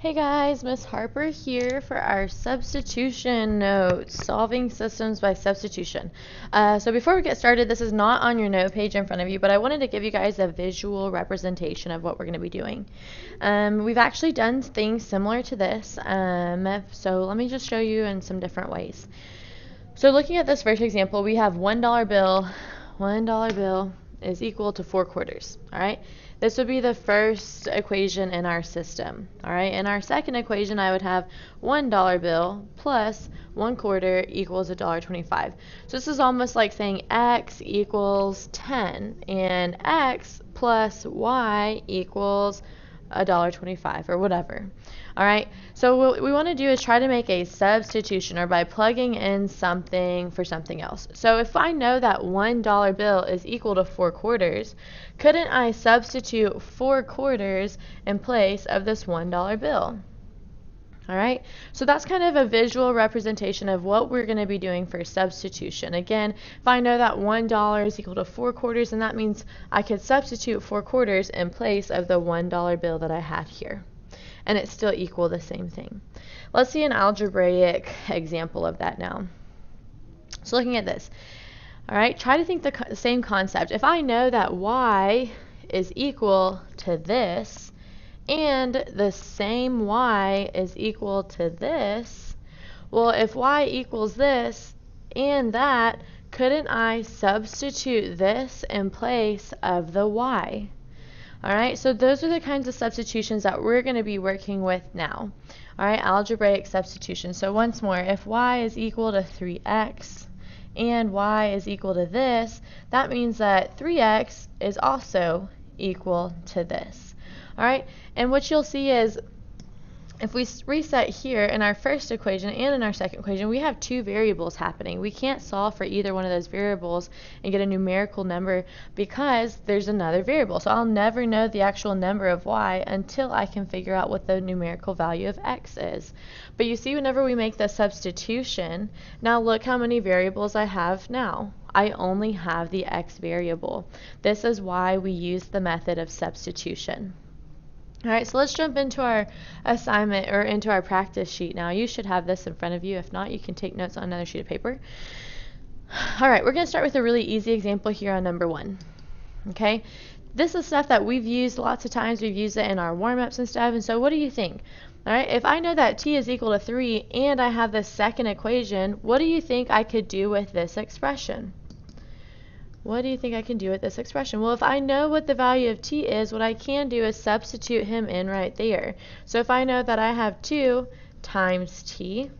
Hey guys, Miss Harper here for our substitution notes, solving systems by substitution. So before we get started, this is not on your note page in front of you, but I wanted to give you guys a visual representation of what we're going to be doing. We've actually done things similar to this, so let me just show you in some different ways. So looking at this first example, we have $1 bill. $1 bill is equal to 4 quarters, all right? This would be the first equation in our system, all right? In our second equation, I would have $1 bill plus 1 quarter equals $1.25. So this is almost like saying x equals 10 and x plus y equals $1.25 or whatever. All right, so what we want to do is try to make a substitution, or by plugging in something for something else. So if I know that $1 bill is equal to 4 quarters, couldn't I substitute 4 quarters in place of this $1 bill? All right, so that's kind of a visual representation of what we're going to be doing for substitution. Again, if I know that $1 is equal to 4 quarters, and that means I could substitute 4 quarters in place of the $1 bill that I had here, and it still equal the same thing. Let's see an algebraic example of that now. So looking at this, all right, try to think the same concept. If I know that y is equal to this, and the same y is equal to this, well, if y equals this and that, couldn't I substitute this in place of the y? All right, so those are the kinds of substitutions that we're going to be working with now. All right, algebraic substitution. So once more, if y is equal to 3x and y is equal to this, that means that 3x is also equal to this. All right, and what you'll see is if we reset here in our first equation and in our second equation, we have 2 variables happening. We can't solve for either one of those variables and get a numerical number because there's another variable. So I'll never know the actual number of y until I can figure out what the numerical value of x is. But you see, whenever we make the substitution, now look how many variables I have now. I only have the x variable. This is why we use the method of substitution. All right, so let's jump into our assignment, or into our practice sheet now. You should have this in front of you. If not, you can take notes on another sheet of paper. All right, we're going to start with a really easy example here on number 1. Okay, this is stuff that we've used lots of times. We've used it in our warm-ups and stuff. And so what do you think? All right, if I know that t is equal to 3 and I have this second equation, what do you think I could do with this expression? What do you think I can do with this expression? Well, if I know what the value of t is, what I can do is substitute him in right there. So if I know that I have 2 times t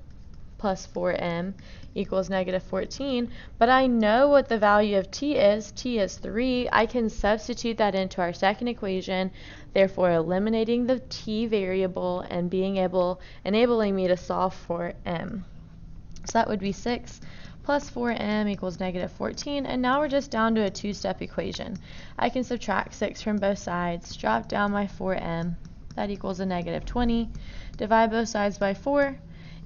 plus 4m equals negative 14, but I know what the value of t is 3, I can substitute that into our second equation, therefore eliminating the t variable and enabling me to solve for m. So that would be 6 plus 4m equals negative 14, and now we're just down to a 2-step equation. I can subtract 6 from both sides, drop down my 4m, that equals a negative 20, divide both sides by 4,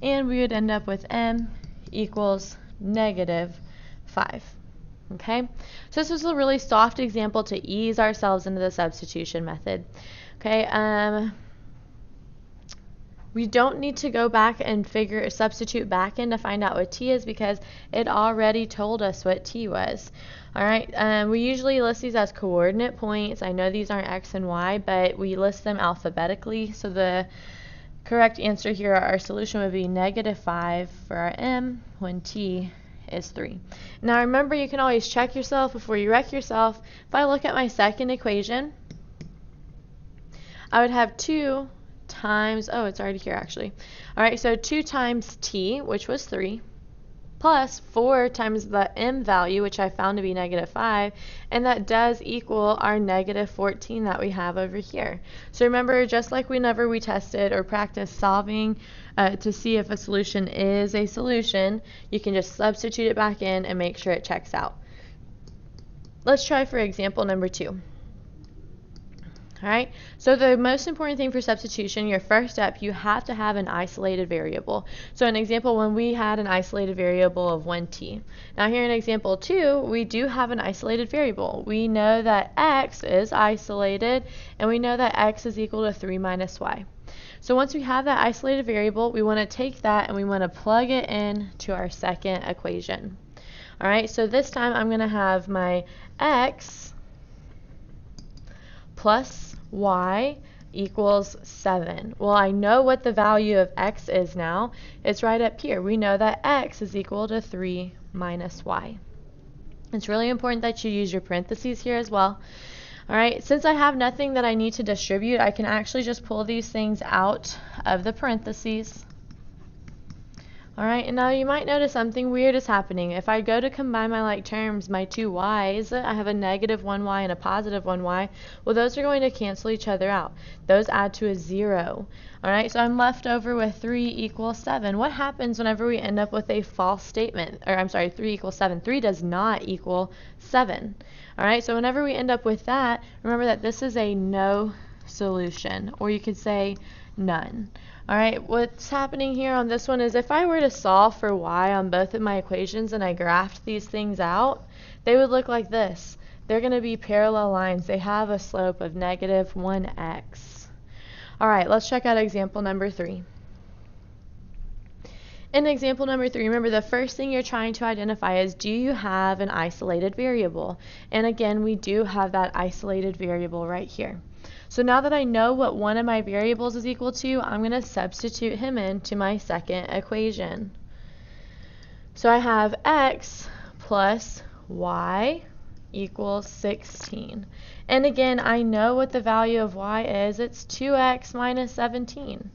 and we would end up with m equals negative 5. Okay, so this was a really soft example to ease ourselves into the substitution method. Okay, we don't need to go back and substitute back in to find out what t is because it already told us what t was. All right, we usually list these as coordinate points. I know these aren't x and y, but we list them alphabetically. So the correct answer here, our solution would be negative 5 for our m when t is 3. Now remember, you can always check yourself before you wreck yourself. If I look at my second equation, I would have 2 times, oh, it's already here actually. All right, so 2 times t, which was 3, plus 4 times the m value, which I found to be negative 5, and that does equal our negative 14 that we have over here. So remember, just like whenever we tested or practiced solving to see if a solution is a solution, you can just substitute it back in and make sure it checks out. Let's try for example number 2. All right, so the most important thing for substitution, your first step, you have to have an isolated variable. So in example 1, we had an isolated variable of 1t. Now here in example 2, we do have an isolated variable. We know that x is isolated, and we know that x is equal to 3 minus y. So once we have that isolated variable, we want to take that and we want to plug it in to our second equation. All right, so this time I'm going to have my x plus y equals 7. Well, I know what the value of x is now. It's right up here. We know that x is equal to 3 minus y. It's really important that you use your parentheses here as well. All right, since I have nothing that I need to distribute, I can actually just pull these things out of the parentheses. All right, and now you might notice something weird is happening. If I go to combine my like terms, my two y's, I have a negative 1y and a positive 1y. Well, those are going to cancel each other out. Those add to a 0. All right, so I'm left over with 3 equals 7. What happens whenever we end up with a false statement? Or I'm sorry, 3 equals 7. 3 does not equal 7. All right, so whenever we end up with that, remember that this is a no solution, or you could say none. All right, what's happening here on this one is if I were to solve for y on both of my equations and I graphed these things out, they would look like this. They're going to be parallel lines. They have a slope of negative 1x. All right, let's check out example number 3. In example number 3, remember the first thing you're trying to identify is, do you have an isolated variable? And again, we do have that isolated variable right here. So now that I know what one of my variables is equal to, I'm going to substitute him into my second equation. So I have x plus y equals 16. And again, I know what the value of y is. It's 2x minus 17.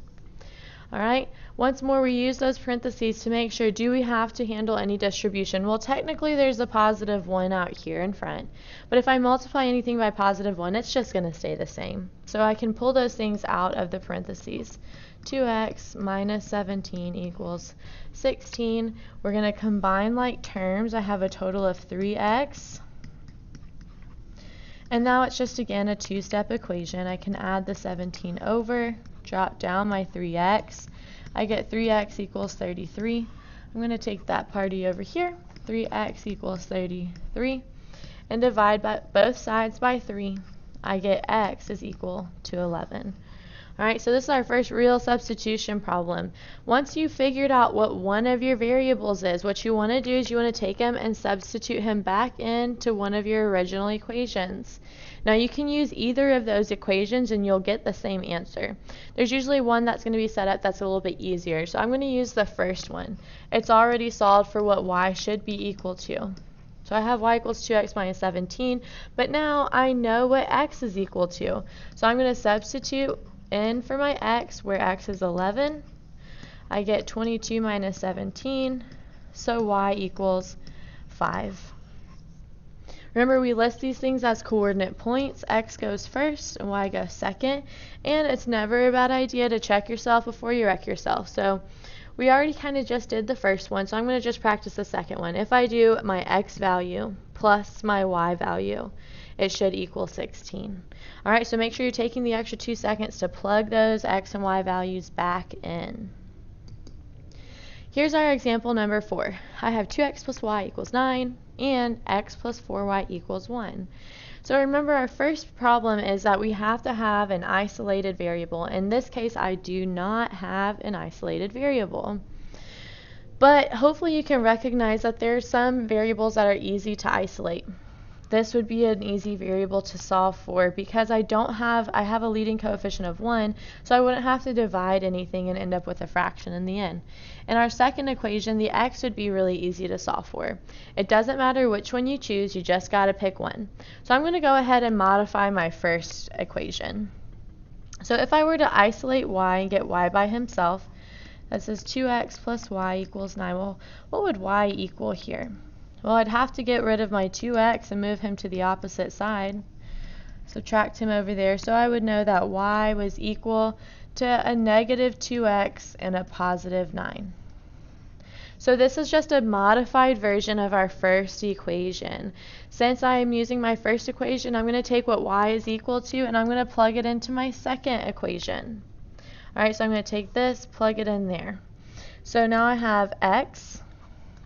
All right, once more we use those parentheses to make sure, do we have to handle any distribution? Well, technically there's a positive 1 out here in front, but if I multiply anything by positive 1, it's just going to stay the same. So I can pull those things out of the parentheses. 2x minus 17 equals 16. We're going to combine like terms. I have a total of 3x. And now it's just again a two-step equation. I can add the 17 over, drop down my 3x. I get 3x equals 33. I'm going to take that party over here. 3x equals 33. And divide by both sides by 3. I get x is equal to 11. All right, so this is our first real substitution problem. Once you've figured out what one of your variables is, what you want to do is you want to take him and substitute him back into one of your original equations. Now you can use either of those equations and you'll get the same answer. There's usually one that's going to be set up that's a little bit easier, so I'm going to use the first one. It's already solved for what y should be equal to. So I have y equals 2x minus 17, but now I know what x is equal to. So I'm going to substitute in for my x, where x is 11. I get 22 minus 17, so y equals 5. Remember, we list these things as coordinate points. X goes first and y goes second, and it's never a bad idea to check yourself before you wreck yourself. So we already kind of just did the first one, so I'm going to just practice the second one. If I do my x value plus my y value, it should equal 16. All right, so make sure you're taking the extra 2 seconds to plug those x and y values back in. Here's our example number 4. I have 2x plus y equals 9 and x plus 4y equals 1. So remember, our first problem is that we have to have an isolated variable. In this case, I do not have an isolated variable. But hopefully you can recognize that there are some variables that are easy to isolate. This would be an easy variable to solve for because I have a leading coefficient of 1, so I wouldn't have to divide anything and end up with a fraction in the end. In our second equation, the x would be really easy to solve for. It doesn't matter which one you choose, you just got to pick one. So I'm going to go ahead and modify my first equation. So if I were to isolate y and get y by himself, that says 2x plus y equals 9. Well, what would y equal here? Well, I'd have to get rid of my 2x and move him to the opposite side. Subtract him over there. So I would know that y was equal to a negative 2x and a positive 9. So this is just a modified version of our first equation. Since I am using my first equation, I'm going to take what y is equal to and I'm going to plug it into my second equation. Alright, so I'm going to take this, plug it in there. So now I have x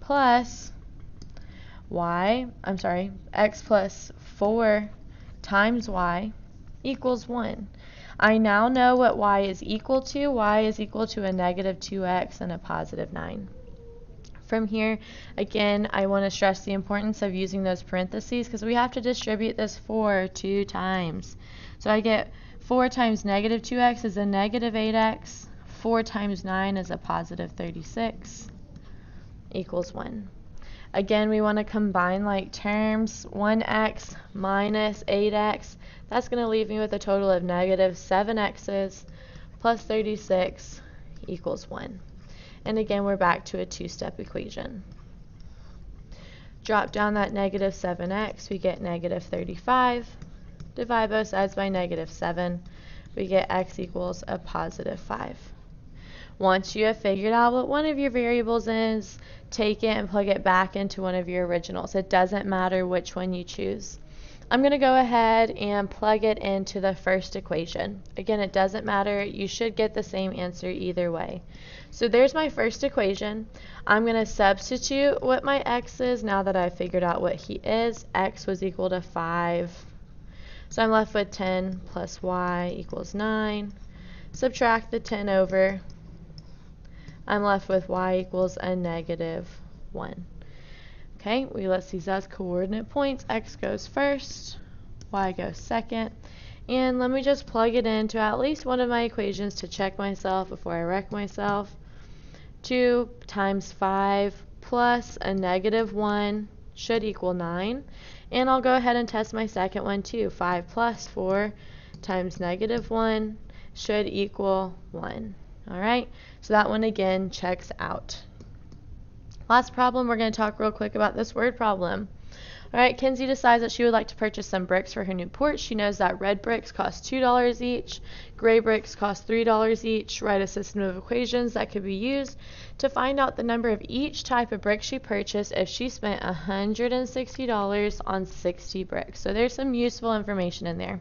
plus x plus 4 times y equals 1. I now know what y is equal to. Y is equal to a negative 2x and a positive 9. From here, again, I want to stress the importance of using those parentheses because we have to distribute this 4 2 times. So I get 4 times negative 2x is a negative 8x. 4 times 9 is a positive 36 equals 1. Again, we want to combine like terms. 1x minus 8x. That's going to leave me with a total of negative 7x's plus 36 equals 1. And again, we're back to a two-step equation. Drop down that negative 7x, we get negative 35. Divide both sides by negative 7. We get x equals a positive 5. Once you have figured out what one of your variables is, take it and plug it back into one of your originals. It doesn't matter which one you choose. I'm going to go ahead and plug it into the first equation. Again, it doesn't matter. You should get the same answer either way. So there's my first equation. I'm going to substitute what my x is now that I've figured out what he is. X was equal to 5. So I'm left with 10 plus y equals 9. Subtract the 10 over. I'm left with y equals a negative 1. Okay, we list these as coordinate points. X goes first, y goes second. And let me just plug it into at least one of my equations to check myself before I wreck myself. 2 times 5 plus a negative 1 should equal 9. And I'll go ahead and test my second one too. 5 plus 4 times negative 1 should equal 1. Alright, so that one again checks out. Last problem, we're going to talk real quick about this word problem. Alright, Kinsey decides that she would like to purchase some bricks for her new porch. She knows that red bricks cost $2 each, gray bricks cost $3 each. Write a system of equations that could be used to find out the number of each type of brick she purchased if she spent $160 on 60 bricks. So there's some useful information in there.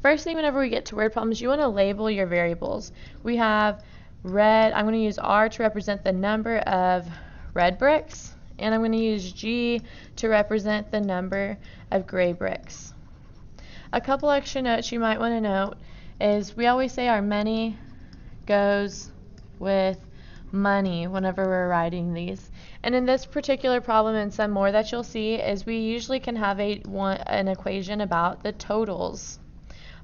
First thing, whenever we get to word problems, you want to label your variables. We have red. I'm going to use R to represent the number of red bricks, and I'm going to use G to represent the number of gray bricks. A couple extra notes you might want to note is we always say our many goes with money whenever we're writing these. And in this particular problem and some more that you'll see is we usually can have an equation about the totals.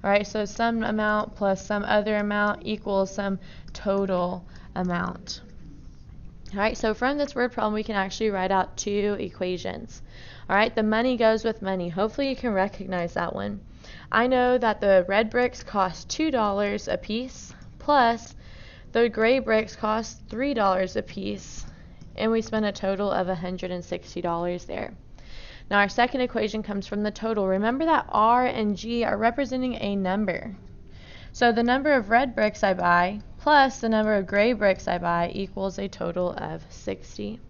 Alright, so some amount plus some other amount equals some total amount. Alright, so from this word problem we can actually write out two equations. Alright, the money goes with money. Hopefully you can recognize that one. I know that the red bricks cost $2 a piece, plus the gray bricks cost $3 a piece, and we spent a total of $160 there. Now our second equation comes from the total. Remember that R and G are representing a number. So the number of red bricks I buy plus the number of gray bricks I buy equals a total of 60.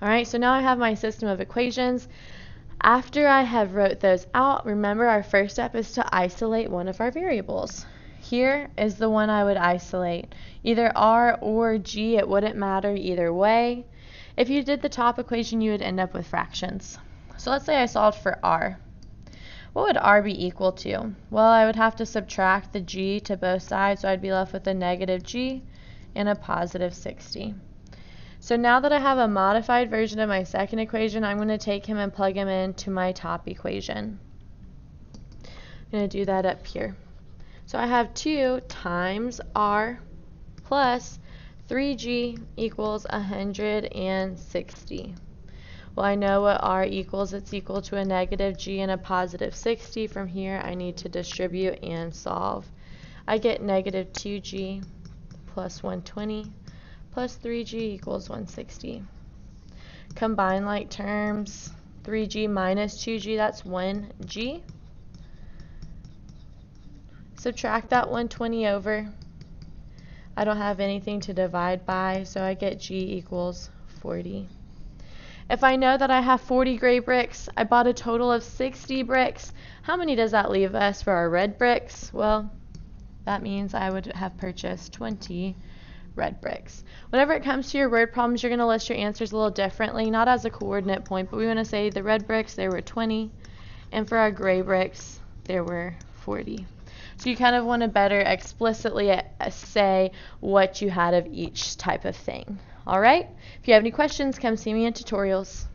Alright, so now I have my system of equations. After I have wrote those out, remember our first step is to isolate one of our variables. Here is the one I would isolate. Either R or G, it wouldn't matter either way. If you did the top equation, you would end up with fractions. So let's say I solved for R. What would R be equal to? Well, I would have to subtract the G to both sides, so I'd be left with a negative G and a positive 60. So now that I have a modified version of my second equation, I'm going to take him and plug him into my top equation. I'm going to do that up here. So I have 2 times R plus 3G equals 160. Well, I know what R equals. It's equal to a negative G and a positive 60. From here, I need to distribute and solve. I get negative 2G plus 120 plus 3G equals 160. Combine like terms. 3G minus 2G, that's 1G. Subtract that 120 over. I don't have anything to divide by, so I get G equals 40. If I know that I have 40 gray bricks, I bought a total of 60 bricks. How many does that leave us for our red bricks? Well, that means I would have purchased 20 red bricks. Whenever it comes to your word problems, you're going to list your answers a little differently, not as a coordinate point, but we want to say the red bricks, there were 20, and for our gray bricks, there were 40. So you kind of want to better explicitly say what you had of each type of thing. All right? If you have any questions, come see me in tutorials.